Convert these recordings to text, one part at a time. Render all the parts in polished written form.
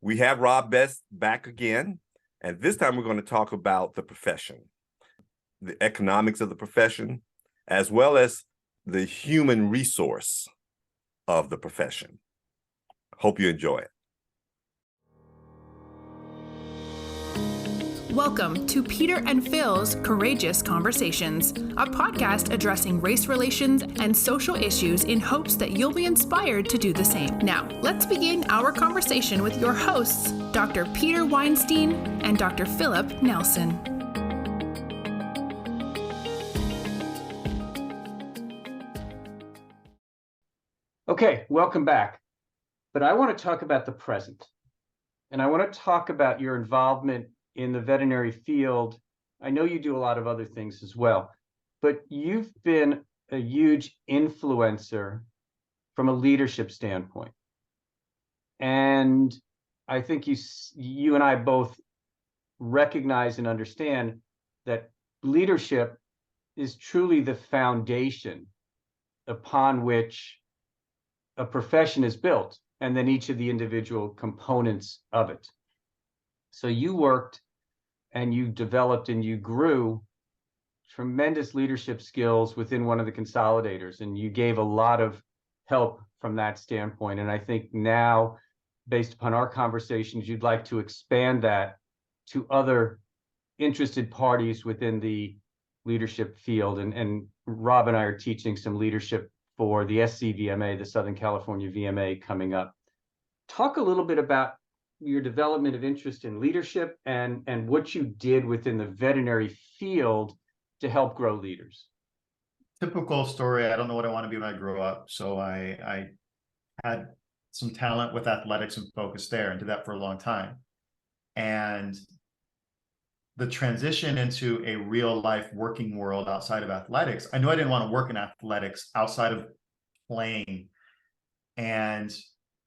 We have Rob Best back again, and this time we're going to talk about the profession, the economics of the profession, as well as the human resource of the profession. Hope you enjoy it. Welcome to Peter and Phil's Courageous Conversations, a podcast addressing race relations and social issues in hopes that you'll be inspired to do the same. Now, let's begin our conversation with your hosts, Dr. Peter Weinstein and Dr. Philip Nelson. Okay, welcome back. But I want to talk about the present. And I want to talk about your involvement in the veterinary field. I know you do a lot of other things as well, but you've been a huge influencer from a leadership standpoint. And I think you and I both recognize and understand that leadership is truly the foundation upon which a profession is built, and then each of the individual components of it. So you worked and you developed and you grew tremendous leadership skills within one of the consolidators, and you gave a lot of help from that standpoint. And I think now, based upon our conversations, you'd like to expand that to other interested parties within the leadership field. And Rob and I are teaching some leadership for the SCVMA, the Southern California VMA, coming up. Talk a little bit about your development of interest in leadership and what you did within the veterinary field to help grow leaders. Typical story. I don't know what I want to be when I grow up. So I had some talent with athletics and focus there and did that for a long time. And the transition into a real life working world outside of athletics, I knew I didn't want to work in athletics outside of playing. And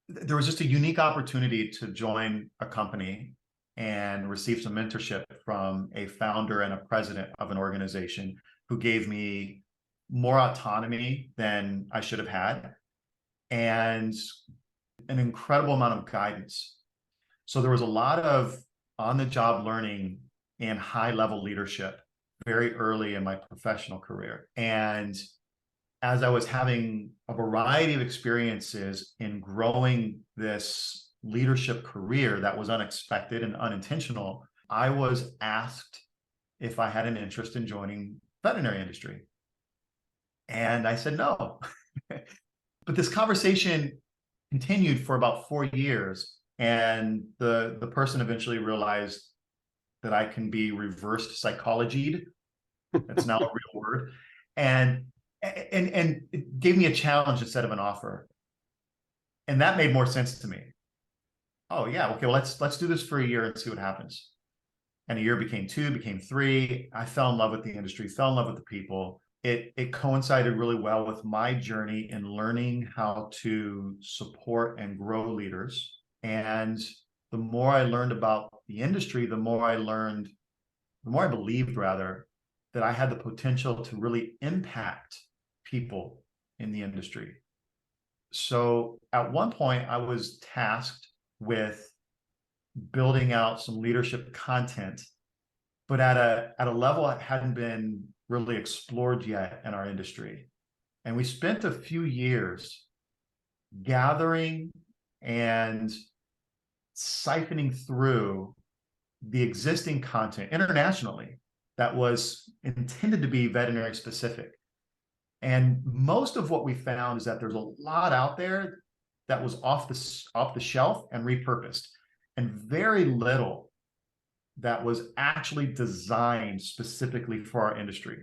there was just a unique opportunity to join a company and receive some mentorship from a founder and a president of an organization who gave me more autonomy than I should have had and an incredible amount of guidance. So there was a lot of on-the-job learning and high-level leadership very early in my professional career. And as I was having a variety of experiences in growing this leadership career that was unexpected and unintentional, I was asked if I had an interest in joining the veterinary industry. And I said no. But this conversation continued for about 4 years. And the person eventually realized that I can be reversed psychologied. That's now a real word. And it gave me a challenge instead of an offer. And that made more sense to me. Oh yeah, okay, well, let's do this for a year and see what happens. And a year became 2, became 3. I fell in love with the industry, fell in love with the people. It coincided really well with my journey in learning how to support and grow leaders. And the more I learned about the industry, the more I believed rather, that I had the potential to really impact people in the industry. So at one point, I was tasked with building out some leadership content, but at a level that hadn't been really explored yet in our industry. And we spent a few years gathering and siphoning through the existing content internationally that was intended to be veterinary specific. And most of what we found is that there's a lot out there that was off the shelf and repurposed, and very little that was actually designed specifically for our industry.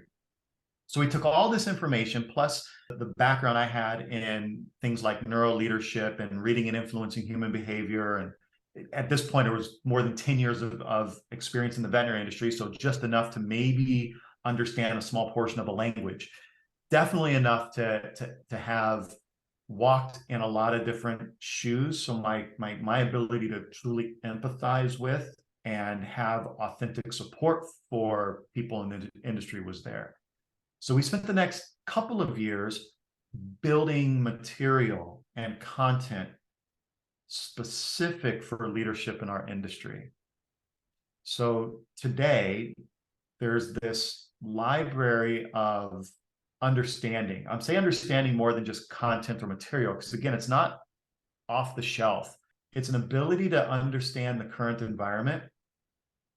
So we took all this information, plus the background I had in things like neuro leadership and reading and influencing human behavior. And at this point, it was more than 10 years of experience in the veterinary industry. So just enough to maybe understand a small portion of a language. Definitely enough to have walked in a lot of different shoes. So my ability to truly empathize with and have authentic support for people in the industry was there. So we spent the next couple of years building material and content specific for leadership in our industry. So today, there's this library of understanding. I'm saying understanding more than just content or material, because again, it's not off the shelf. It's an ability to understand the current environment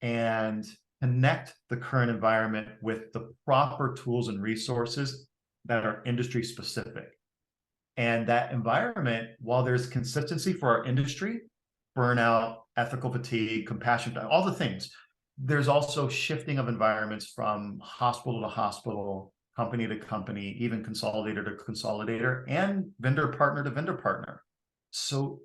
and connect the current environment with the proper tools and resources that are industry specific. And that environment, while there's consistency for our industry, burnout, ethical fatigue, compassion, all the things, there's also shifting of environments from hospital to hospital, company to company, even consolidator to consolidator, and vendor partner to vendor partner. So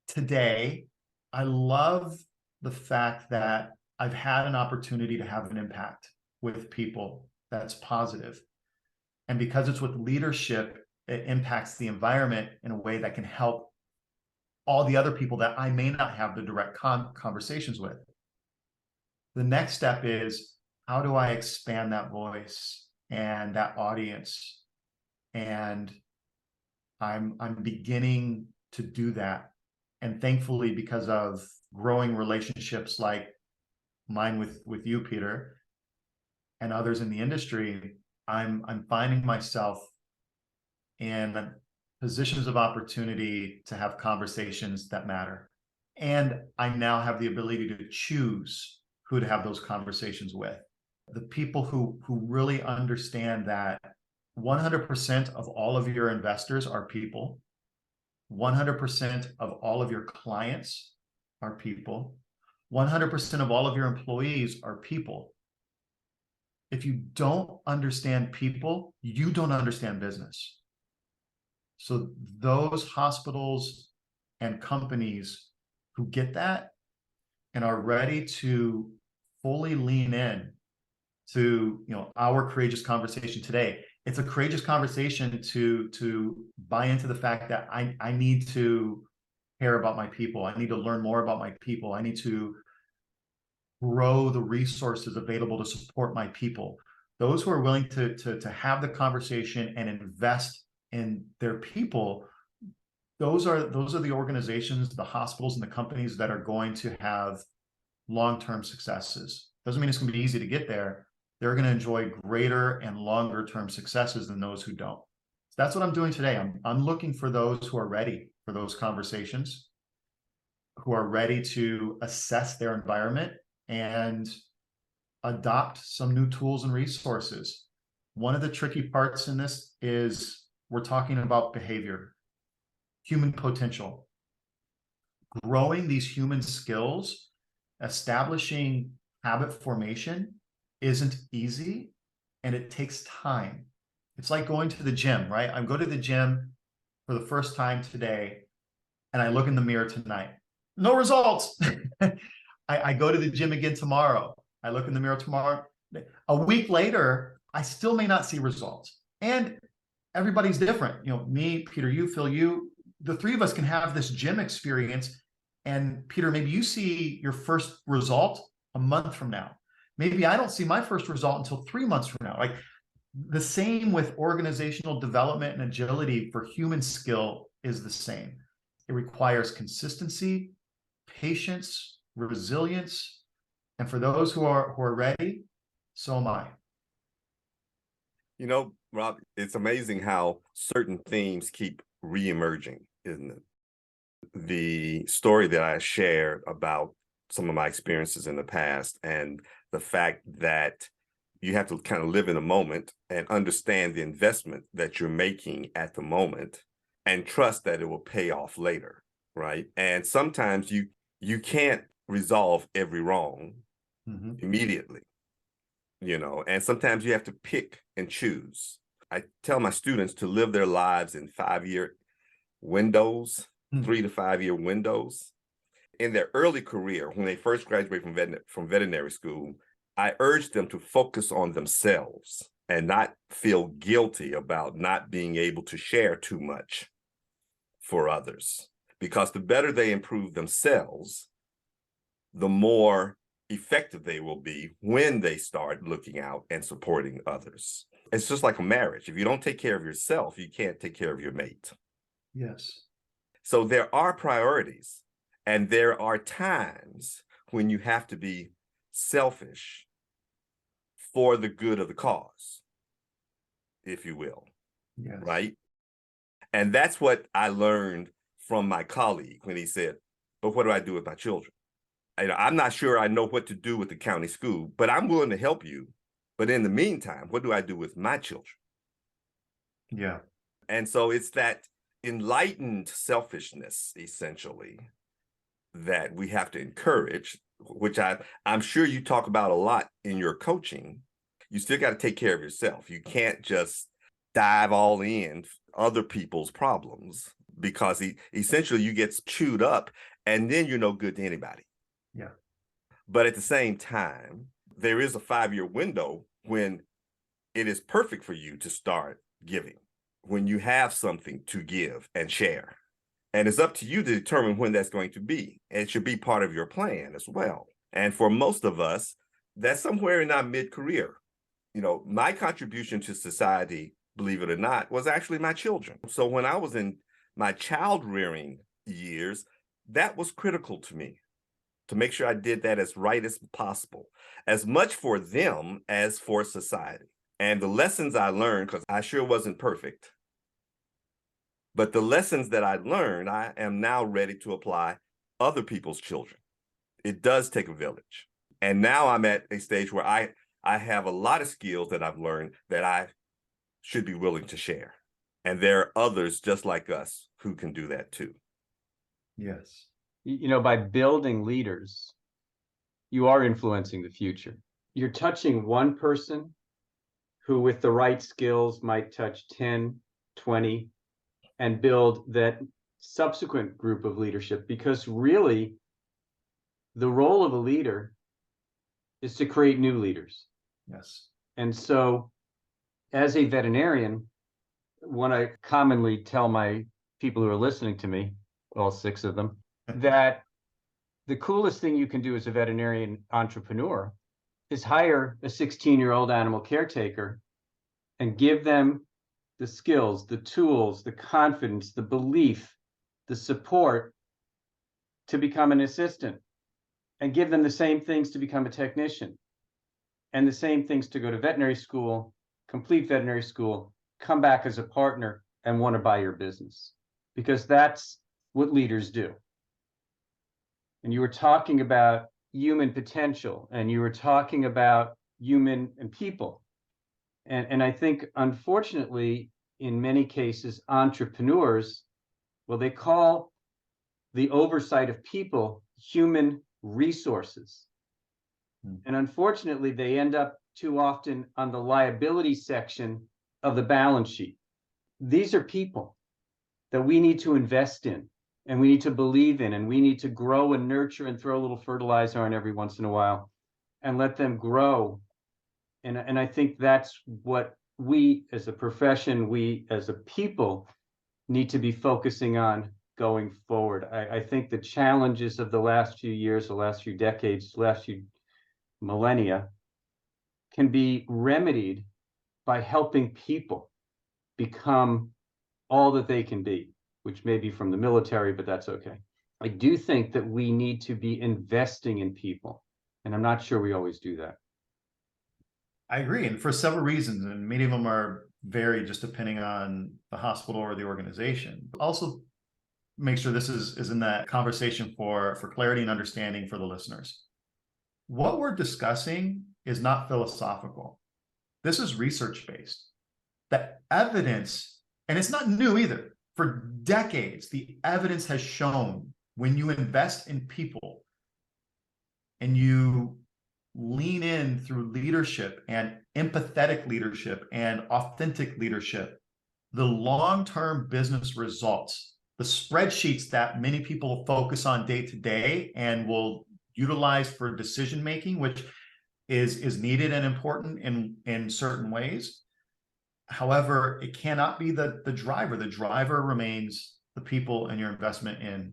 today, I love the fact that I've had an opportunity to have an impact with people that's positive. And because it's with leadership, it impacts the environment in a way that can help all the other people that I may not have the direct conversations with. The next step is, how do I expand that voice and that audience? And I'm beginning to do that. And thankfully, because of growing relationships like mine with you, Peter, and others in the industry, I'm finding myself in positions of opportunity to have conversations that matter. And I now have the ability to choose who to have those conversations with. The people who really understand that 100% of all of your investors are people. 100% of all of your clients are people. 100% of all of your employees are people. If you don't understand people, you don't understand business. So those hospitals and companies who get that and are ready to fully lean in to, our courageous conversation today. It's a courageous conversation to buy into the fact that I need to care about my people. I need to learn more about my people. I need to grow the resources available to support my people. Those who are willing to have the conversation and invest in their people, those are the organizations, the hospitals, and the companies that are going to have long-term successes. Doesn't mean it's going to be easy to get there. They're going to enjoy greater and longer term successes than those who don't. So that's what I'm doing today. I'm looking for those who are ready for those conversations, who are ready to assess their environment and adopt some new tools and resources. One of the tricky parts in this is we're talking about behavior, human potential, growing these human skills, establishing habit formation isn't easy, and it takes time. It's like going to the gym, right? I go to the gym for the first time today, and I look in the mirror tonight. No results. I go to the gym again tomorrow. I look in the mirror tomorrow. A week later, I still may not see results. And everybody's different. Me, Peter, you, Phil, you, the three of us can have this gym experience. And Peter, maybe you see your first result a month from now. Maybe I don't see my first result until 3 months from now. Like the same with organizational development and agility for human skill is the same. It requires consistency, patience, resilience. And for those who are ready, so am I. Rob, it's amazing how certain themes keep reemerging, isn't it? The story that I shared about some of my experiences in the past and the fact that you have to kind of live in the moment and understand the investment that you're making at the moment and trust that it will pay off later, right? And sometimes you can't resolve every wrong immediately, and sometimes you have to pick and choose. I tell my students to live their lives in 5-year windows, 3 to 5 year windows. In their early career, when they first graduate from veterinary school, I urged them to focus on themselves and not feel guilty about not being able to share too much for others. Because the better they improve themselves, the more effective they will be when they start looking out and supporting others. It's just like a marriage. If you don't take care of yourself, you can't take care of your mate. Yes. So there are priorities, and there are times when you have to be selfish for the good of the cause, if you will. Yes. Right? And that's what I learned from my colleague when he said, but what do I do with my children? I'm not sure I know what to do with the county school, but I'm willing to help you. But in the meantime, what do I do with my children? Yeah. And so it's that enlightened selfishness, essentially, that we have to encourage, which I'm sure you talk about a lot in your coaching. You still got to take care of yourself. You can't just dive all in other people's problems, because essentially you get chewed up and then you're no good to anybody. Yeah. But at the same time, there is a 5-year window when it is perfect for you to start giving, when you have something to give and share. And it's up to you to determine when that's going to be. And it should be part of your plan as well. And for most of us, that's somewhere in our mid-career. You know, my contribution to society, believe it or not, was actually my children. So when I was in my child rearing years, that was critical to me, to make sure I did that as right as possible, as much for them as for society. And the lessons I learned, because I sure wasn't perfect, but the lessons that I learned, I am now ready to apply other people's children. It does take a village. And now I'm at a stage where I have a lot of skills that I've learned that I should be willing to share. And there are others just like us who can do that too. Yes. You know, by building leaders, you are influencing the future. You're touching one person who, with the right skills, might touch 10, 20, and build that subsequent group of leadership. Because really, the role of a leader is to create new leaders. Yes. And so, as a veterinarian, what I commonly tell my people who are listening to me, all 6 of them, that the coolest thing you can do as a veterinarian entrepreneur is hire a 16-year-old animal caretaker and give them the skills, the tools, the confidence, the belief, the support to become an assistant, and give them the same things to become a technician, and the same things to go to veterinary school, complete veterinary school, come back as a partner, and want to buy your business. Because that's what leaders do. And you were talking about human potential, and you were talking about human and people. And I think, unfortunately, in many cases, entrepreneurs, well, they call the oversight of people human resources. And unfortunately, they end up too often on the liability section of the balance sheet. These are people that we need to invest in, and we need to believe in, and we need to grow and nurture and throw a little fertilizer on every once in a while and let them grow. And I think that's what we as a profession, we as a people need to be focusing on going forward. I think the challenges of the last few years, the last few decades, last few millennia can be remedied by helping people become all that they can be, which may be from the military, but that's okay. I do think that we need to be investing in people, and I'm not sure we always do that. I agree, and for several reasons, and many of them are varied just depending on the hospital or the organization. Also, make sure this is in that conversation for clarity and understanding for the listeners. What we're discussing is not philosophical. This is research-based. The evidence, and it's not new either. For decades, the evidence has shown when you invest in people and you lean in through leadership and empathetic leadership and authentic leadership, the long-term business results, the spreadsheets that many people focus on day to day and will utilize for decision making, which is needed and important in certain ways. However, it cannot be the driver. The driver remains the people and your investment in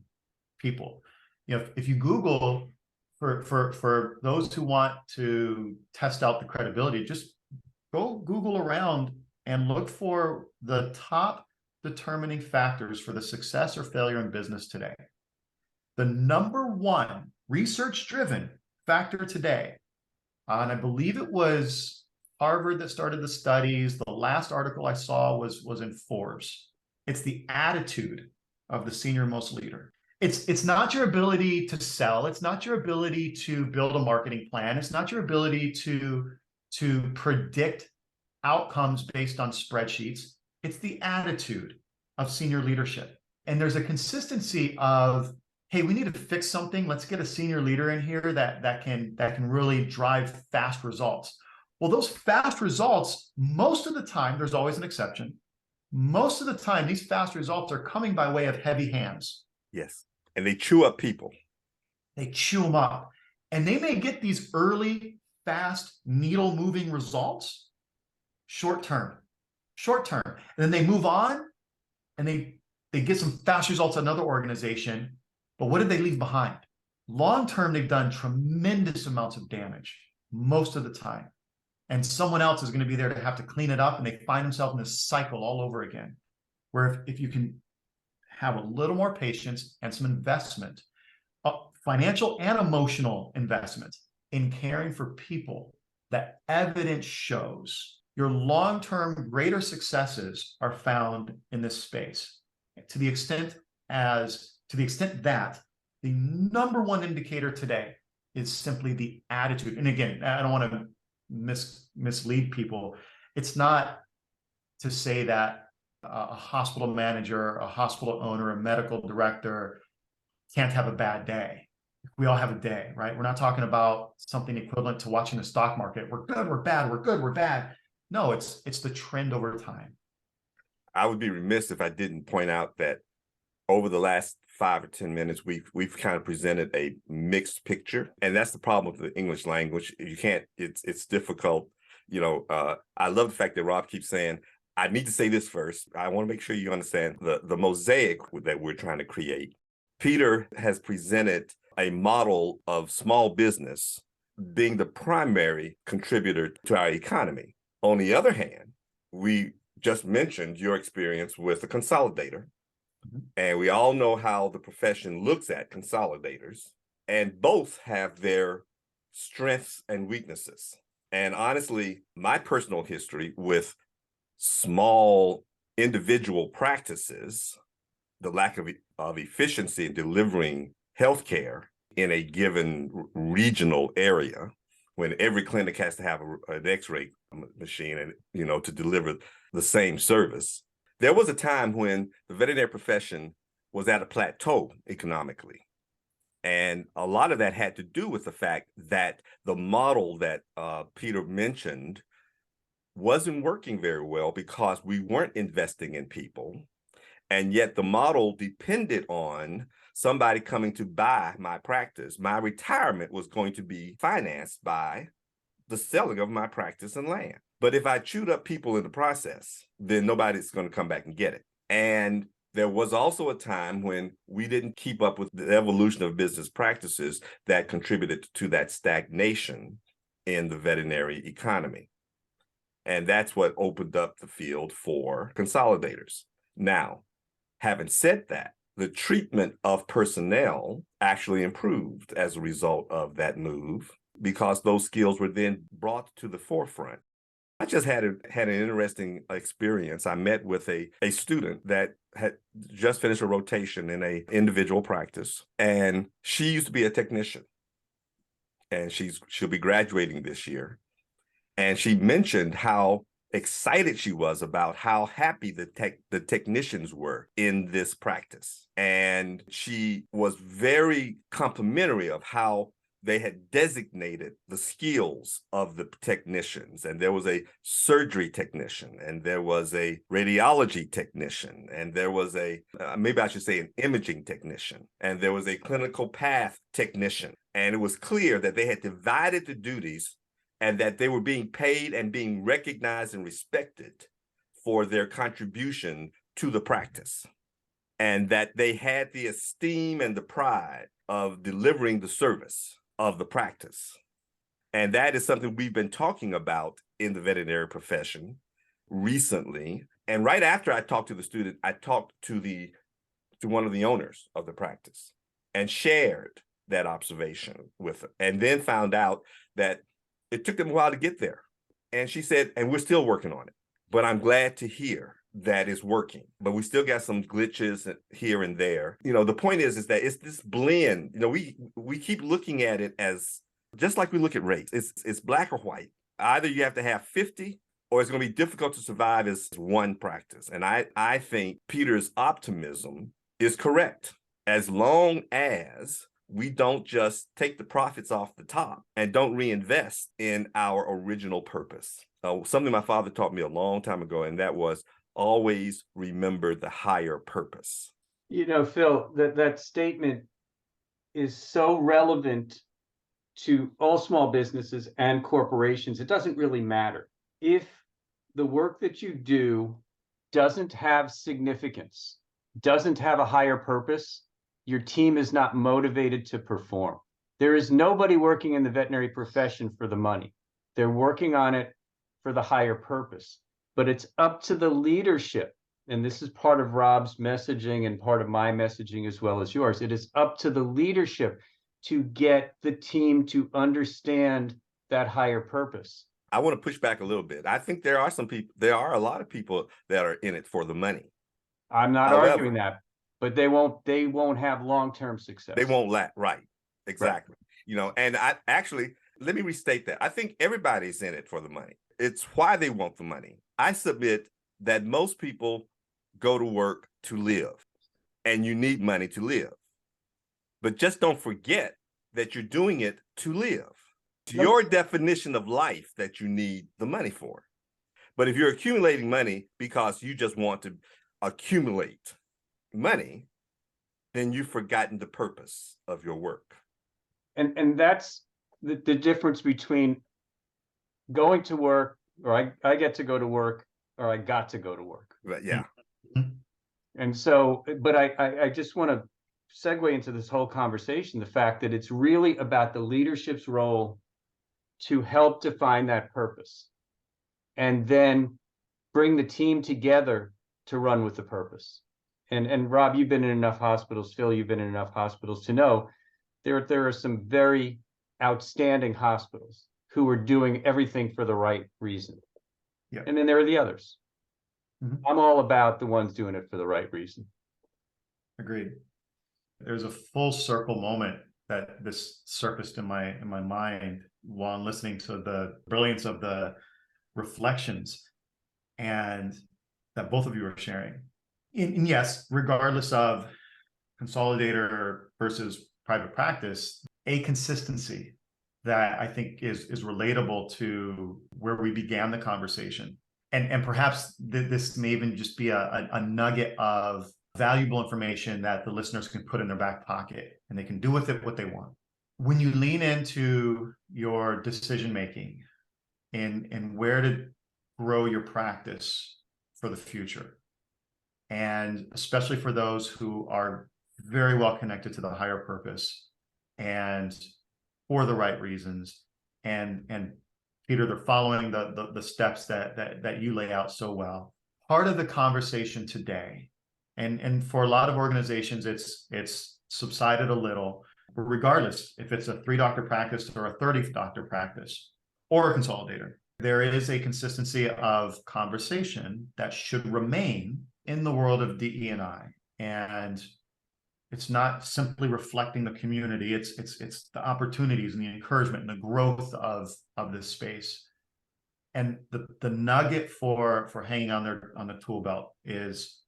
people. You know, if you Google, for those who want to test out the credibility, just go Google around and look for the top determining factors for the success or failure in business today. The number one research-driven factor today, and I believe it was Harvard that started the studies. The last article I saw was in Forbes. It's the attitude of the senior most leader. It's not your ability to sell. It's not your ability to build a marketing plan. It's not your ability to predict outcomes based on spreadsheets. It's the attitude of senior leadership. And there's a consistency of, hey, we need to fix something. Let's get a senior leader in here that can really drive fast results. Well, those fast results, most of the time, there's always an exception. Most of the time, these fast results are coming by way of heavy hands. Yes. And they chew up people. They chew them up. And they may get these early, fast, needle-moving results short term. And then they move on and they get some fast results at another organization. But what did they leave behind? Long term, they've done tremendous amounts of damage most of the time. And someone else is going to be there to have to clean it up, and they find themselves in this cycle all over again. Where if you can have a little more patience and some investment, financial and emotional investment in caring for people, that evidence shows your long-term greater successes are found in this space. To the extent that the number one indicator today is simply the attitude. And again, I don't want to mislead people. It's not to say that a hospital manager, a hospital owner, a medical director can't have a bad day. We all have a day, right? We're not talking about something equivalent to watching the stock market. We're good, we're bad, we're good, we're bad. No, it's the trend over time. I would be remiss if I didn't point out that over the last 5 or 10 minutes, we've kind of presented a mixed picture, and that's the problem with the English language. You can't. It's difficult. I love the fact that Rob keeps saying, "I need to say this first. I want to make sure you understand the mosaic that we're trying to create." Peter has presented a model of small business being the primary contributor to our economy. On the other hand, we just mentioned your experience with a consolidator. And we all know how the profession looks at consolidators, and both have their strengths and weaknesses. And honestly, my personal history with small individual practices, the lack of efficiency in delivering healthcare in a given regional area, when every clinic has to have an X-ray machine and to deliver the same service. There was a time when the veterinary profession was at a plateau economically. And a lot of that had to do with the fact that the model that Peter mentioned wasn't working very well because we weren't investing in people. And yet the model depended on somebody coming to buy my practice. My retirement was going to be financed by the selling of my practice and land. But if I chewed up people in the process, then nobody's going to come back and get it. And there was also a time when we didn't keep up with the evolution of business practices that contributed to that stagnation in the veterinary economy. And that's what opened up the field for consolidators. Now, having said that, the treatment of personnel actually improved as a result of that move because those skills were then brought to the forefront. I just had an interesting experience. I met with a student that had just finished a rotation in an individual practice, and she used to be a technician, and she'll be graduating this year. And she mentioned how excited she was about how happy the technicians were in this practice. And she was very complimentary of how they had designated the skills of the technicians. And there was a surgery technician, and there was a radiology technician, and there was maybe I should say an imaging technician, and there was a clinical path technician. And it was clear that they had divided the duties and that they were being paid and being recognized and respected for their contribution to the practice. And that they had the esteem and the pride of delivering the service of the practice. And that is something we've been talking about in the veterinary profession recently, And right after I talked to the student, I talked to one of the owners of the practice and shared that observation with her, and then found out that it took them a while to get there. And she said, and we're still working on it, but I'm glad to hear that it's working. But we still got some glitches here and there. The point is that it's this blend. We keep looking at it as just like we look at race. It's black or white. Either you have to have 50 or it's going to be difficult to survive as one practice. And I think Peter's optimism is correct, as long as we don't just take the profits off the top and don't reinvest in our original purpose. Something my father taught me a long time ago, and that was always remember the higher purpose. Phil, that statement is so relevant to all small businesses and corporations. It doesn't really matter. If the work that you do doesn't have significance, doesn't have a higher purpose, your team is not motivated to perform. There is nobody working in the veterinary profession for the money. They're working on it for the higher purpose. But it's up to the leadership, and this is part of Rob's messaging and part of my messaging as well as yours. It is up to the leadership to get the team to understand that higher purpose. I want to push back a little bit. I think there are a lot of people that are in it for the monony. I'm not arguing that, but they won't have long-term success. They won't right. Exactly. Right. And let me restate that. I think everybody's in it for the money. It's why they want the money. I submit that most people go to work to live, and you need money to live. But just don't forget that you're doing it to live. It's your definition of life that you need the money for. But if you're accumulating money because you just want to accumulate money, then you've forgotten the purpose of your work. And that's the difference between going to work, or I get to go to work, or I got to go to work. But yeah. And so, but I just want to segue into this whole conversation, the fact that it's really about the leadership's role to help define that purpose and then bring the team together to run with the purpose. And Rob, you've been in enough hospitals, Phil, you've been in enough hospitals to know there are some very outstanding hospitals who are doing everything for the right reason. Yeah. And then there are the others. Mm-hmm. I'm all about the ones doing it for the right reason. Agreed. There's a full circle moment that this surfaced in my mind while listening to the brilliance of the reflections and that both of you are sharing. And yes, regardless of consolidator versus private practice, a consistency that I think is relatable to where we began the conversation. And perhaps this may even just be a nugget of valuable information that the listeners can put in their back pocket and they can do with it what they want. When you lean into your decision-making and where to grow your practice for the future, and especially for those who are very well connected to the higher purpose and for the right reasons, and Peter, they're following the steps that you lay out so well. Part of the conversation today, and for a lot of organizations, it's subsided a little. But regardless, if it's a 3-doctor practice or a 30-doctor practice or a consolidator, there is a consistency of conversation that should remain in the world of DE&I. And it's not simply reflecting the community, it's the opportunities and the encouragement and the growth of this space. And the nugget for hanging on the tool belt is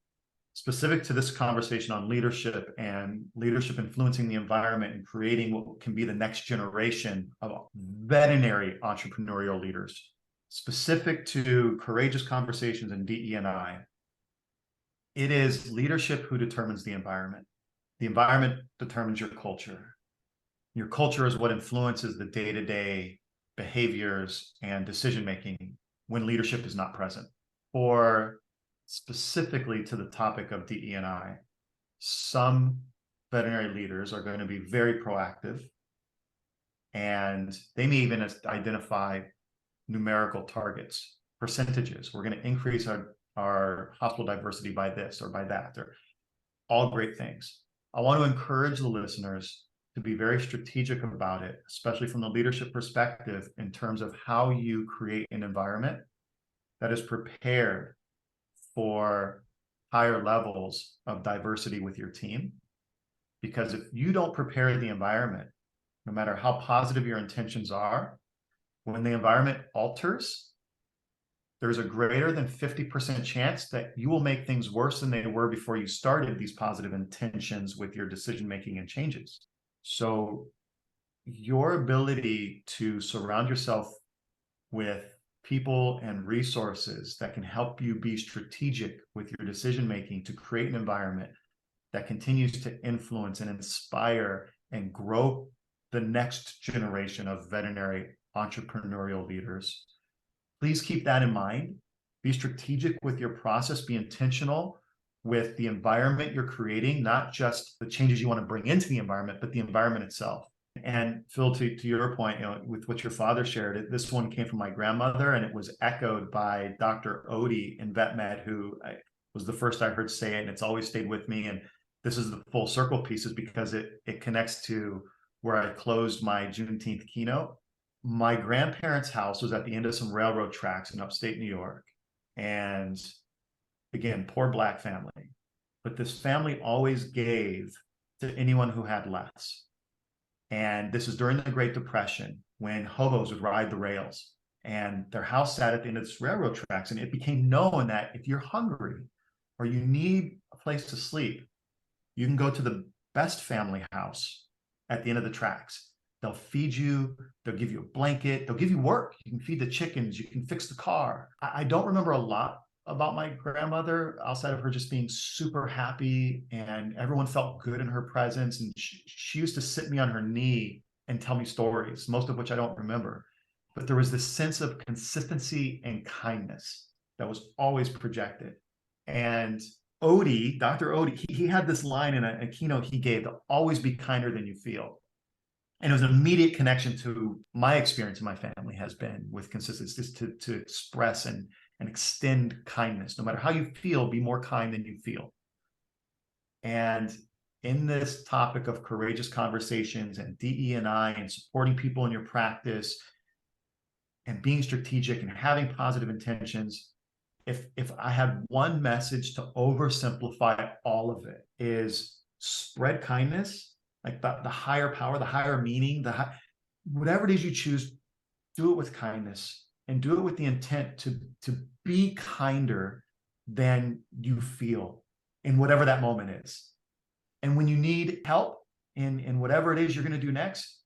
specific to this conversation on leadership and leadership influencing the environment and creating what can be the next generation of veterinary entrepreneurial leaders. Specific to courageous conversations in DE&I, it is leadership who determines the environment. The environment determines your culture. Your culture is what influences the day-to-day behaviors and decision-making when leadership is not present. Or specifically to the topic of DE&I, some veterinary leaders are going to be very proactive, and they may even identify numerical targets, percentages. We're going to increase our our hospital diversity by this or by that. They're all great things. I want to encourage the listeners to be very strategic about it, especially from the leadership perspective, in terms of how you create an environment that is prepared for higher levels of diversity with your team. Because if you don't prepare the environment, no matter how positive your intentions are, when the environment alters, there's a greater than 50% chance that you will make things worse than they were before you started these positive intentions with your decision-making and changes. So your ability to surround yourself with people and resources that can help you be strategic with your decision-making to create an environment that continues to influence and inspire and grow the next generation of veterinary entrepreneurial leaders. Please keep that in mind. Be strategic with your process. Be intentional with the environment you're creating, not just the changes you want to bring into the environment, but the environment itself. And Phil, to your point, with what your father shared, this one came from my grandmother, and it was echoed by Dr. Odie in VetMed, who was the first I heard say it, and it's always stayed with me. And this is the full circle pieces because it connects to where I closed my Juneteenth keynote. My grandparents' house was at the end of some railroad tracks in upstate New York. And again, poor Black family. But this family always gave to anyone who had less. And this is during the Great Depression when hobos would ride the rails. And their house sat at the end of this railroad tracks. And it became known that if you're hungry or you need a place to sleep, you can go to the best family house at the end of the tracks. They'll feed you, they'll give you a blanket, they'll give you work. You can feed the chickens, you can fix the car. I don't remember a lot about my grandmother outside of her just being super happy, and everyone felt good in her presence. And she used to sit me on her knee and tell me stories, most of which I don't remember. But there was this sense of consistency and kindness that was always projected. And Odie, Dr. Odie, he had this line in a keynote he gave to always be kinder than you feel. And it was an immediate connection to my experience in my family has been with consistency, to express and extend kindness. No matter how you feel, be more kind than you feel. And in this topic of courageous conversations and DE&I and supporting people in your practice and being strategic and having positive intentions, if I had one message to oversimplify all of it, is spread kindness. Like the higher power, the higher meaning, whatever it is you choose, do it with kindness and do it with the intent to be kinder than you feel in whatever that moment is. And when you need help in whatever it is you're going to do next,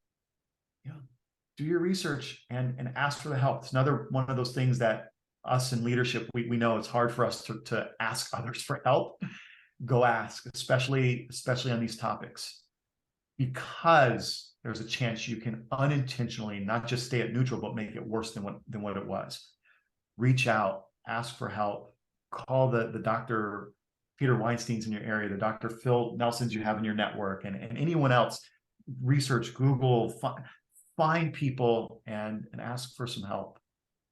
do your research and ask for the help. It's another one of those things that us in leadership, we know it's hard for us to ask others for help. Go ask, especially on these topics. Because there's a chance you can unintentionally not just stay at neutral, but make it worse than what it was. Reach out, ask for help, call the Dr. Peter Weinsteins in your area, the Dr. Phil Nelsons you have in your network, and anyone else. Research, Google, find people and ask for some help.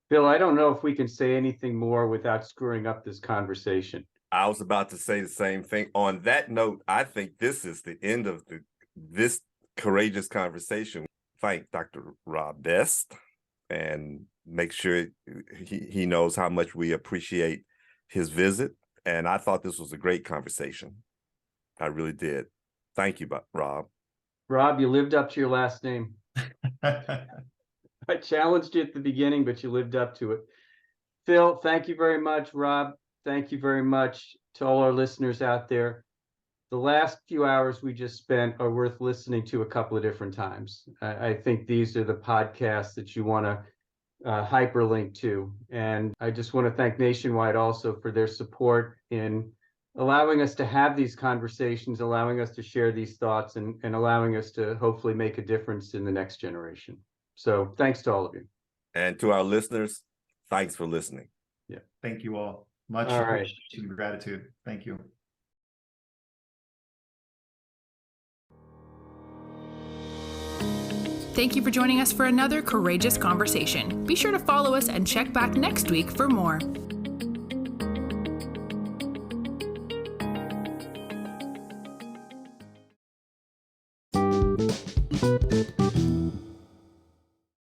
Bill, I don't know if we can say anything more without screwing up this conversation. I was about to say the same thing. On that note, I think this is the end of this courageous conversation. Thank Dr. Rob Best and make sure he knows how much we appreciate his visit. And I thought this was a great conversation. I really did. Thank you, Rob. Rob, you lived up to your last name. I challenged you at the beginning, but you lived up to it. Phil, thank you very much. Rob, thank you very much to all our listeners out there. The last few hours we just spent are worth listening to a couple of different times. I think these are the podcasts that you want to hyperlink to. And I just want to thank Nationwide also for their support in allowing us to have these conversations, allowing us to share these thoughts, and allowing us to hopefully make a difference in the next generation. So thanks to all of you. And to our listeners, thanks for listening. Yeah, thank you all. Much All right. appreciation and gratitude. Thank you. Thank you for joining us for another courageous conversation. Be sure to follow us and check back next week for more.